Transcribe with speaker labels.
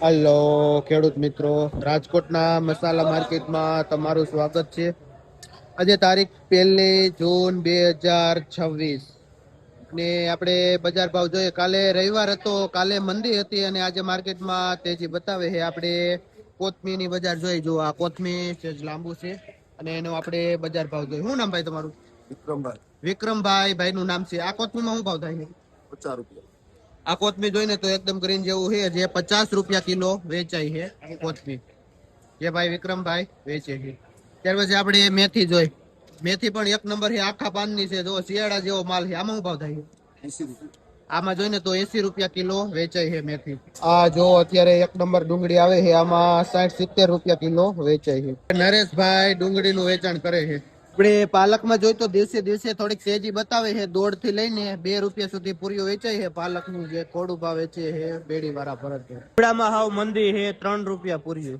Speaker 1: Hello ખેડૂત મિત્રો, રાજકોટના મસાલા માર્કેટમાં તમારું સ્વાગત છે। આજે તારીખ 1 જૂન 2026 ને આપણે બજાર ભાવ જોઈએ। કાલે રવિવાર હતો, કાલે મંદી હતી અને આજે માર્કેટમાં તેજી બતાવે છે। આપણે કોથમીની બજાર જોઈ, જો આ કોથમી લાંબુ છે અને એનો આપણે બજાર ભાવ જોઈએ। શું નામ ભાઈ તમારું?
Speaker 2: વિક્રમભાઈ
Speaker 1: વિક્રમભાઈ ભાઈ નું નામ છે। આ કોથમીમાં શું ભાવ થાય છે?
Speaker 2: ₹50।
Speaker 1: આ કોથમી જોઈને તો એકદમ ગ્રીન જેવું છે, જે ₹50 કિલો વેચાય છે કોથમી, જે ભાઈ વિક્રમભાઈ વેચે છે। ત્યાર પછી આપણે મેથી જોઈ, મેથી પણ એક નંબર છે, આખા પાનની છે, જો શિયાળા જેવો માલ છે। આમાં શું ભાવ થાય છે?
Speaker 2: ₹80।
Speaker 1: આમાં જોઈને તો ₹80 કિલો વેચાય છે મેથી। આ જો અત્યારે એક નંબર ડુંગળી આવે છે, આમાં ₹60-70 કિલો વેચાય છે। નરેશભાઈ ડુંગળીનું વેચાણ કરે છે। આપણે પાલકમાં જોઈ તો દિવસે દિવસે થોડીક તેજી બતાવે છે, 1.5 થી લઈને ₹2 સુધી પૂરીઓ વેચાય છે। પાલકનું જે થોડું ભાવ વેચે છે બેડી વાળા ભરત, હાવ મંદી છે, ₹3 પૂરી।